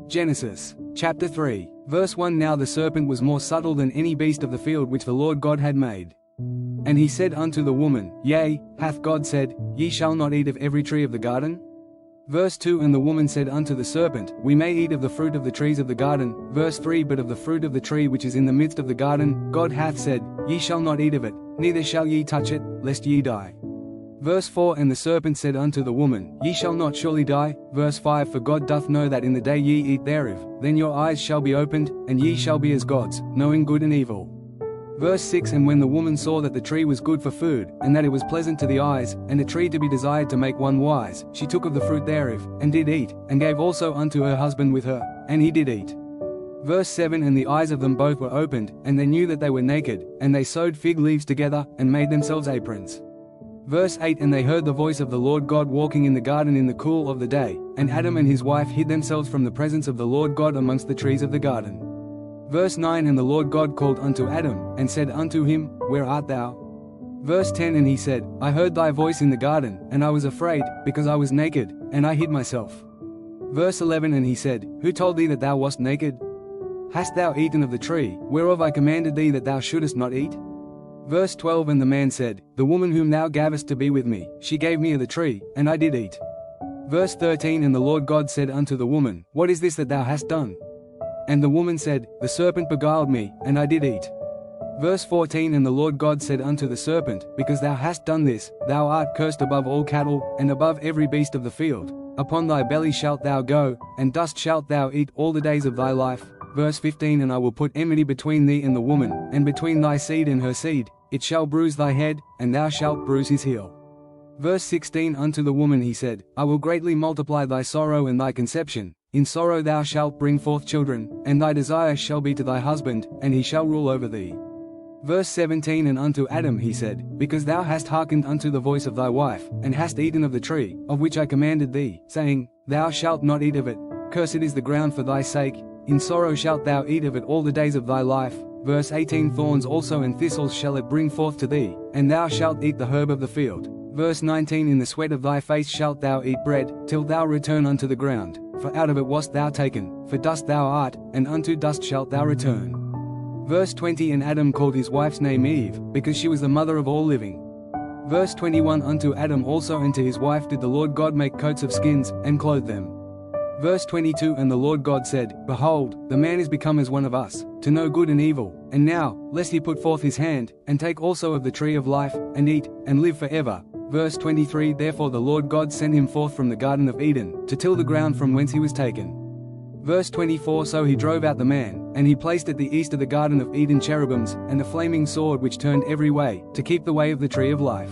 Genesis, chapter 3, verse 1. Now the serpent was more subtle than any beast of the field which the Lord God had made. And he said unto the woman, Yea, hath God said, Ye shall not eat of every tree of the garden? Verse 2. And the woman said unto the serpent, We may eat of the fruit of the trees of the garden. Verse 3. But of the fruit of the tree which is in the midst of the garden, God hath said, Ye shall not eat of it, neither shall ye touch it, lest ye die. Verse 4. And the serpent said unto the woman, Ye shall not surely die. Verse 5. For God doth know that in the day ye eat thereof, then your eyes shall be opened, and ye shall be as gods, knowing good and evil. Verse 6. And when the woman saw that the tree was good for food, and that it was pleasant to the eyes, and a tree to be desired to make one wise, she took of the fruit thereof, and did eat, and gave also unto her husband with her, and he did eat. Verse 7. And the eyes of them both were opened, and they knew that they were naked, and they sewed fig leaves together, and made themselves aprons. Verse 8. And they heard the voice of the Lord God walking in the garden in the cool of the day, and Adam and his wife hid themselves from the presence of the Lord God amongst the trees of the garden. Verse 9. And the Lord God called unto Adam, and said unto him, Where art thou? Verse 10. And he said, I heard thy voice in the garden, and I was afraid, because I was naked, and I hid myself. Verse 11. And he said, Who told thee that thou wast naked? Hast thou eaten of the tree, whereof I commanded thee that thou shouldest not eat? Verse 12. And the man said, The woman whom thou gavest to be with me, she gave me of the tree, and I did eat. Verse 13. And the Lord God said unto the woman, What is this that thou hast done? And the woman said, The serpent beguiled me, and I did eat. Verse 14. And the Lord God said unto the serpent, Because thou hast done this, thou art cursed above all cattle, and above every beast of the field. Upon thy belly shalt thou go, and dust shalt thou eat all the days of thy life. Verse 15. And I will put enmity between thee and the woman, and between thy seed and her seed. It shall bruise thy head, and thou shalt bruise his heel. Verse 16. Unto the woman he said, I will greatly multiply thy sorrow and thy conception. In sorrow thou shalt bring forth children, and thy desire shall be to thy husband, and he shall rule over thee. Verse 17. And unto Adam he said, Because thou hast hearkened unto the voice of thy wife, and hast eaten of the tree, of which I commanded thee, saying, Thou shalt not eat of it. Cursed is the ground for thy sake. In sorrow shalt thou eat of it all the days of thy life. Verse 18. Thorns also and thistles shall it bring forth to thee, and thou shalt eat the herb of the field. Verse 19. In the sweat of thy face shalt thou eat bread, till thou return unto the ground. For out of it wast thou taken, for dust thou art, and unto dust shalt thou return. Verse 20. And Adam called his wife's name Eve, because she was the mother of all living. Verse 21. Unto Adam also and to his wife did the Lord God make coats of skins, and clothe them. Verse 22. And the Lord God said, Behold, the man is become as one of us, to know good and evil. And now, lest he put forth his hand, and take also of the tree of life, and eat, and live forever. Verse 23. Therefore the Lord God sent him forth from the Garden of Eden, to till the ground from whence he was taken. Verse 24. So he drove out the man, and he placed at the east of the Garden of Eden cherubims, and a flaming sword which turned every way, to keep the way of the tree of life.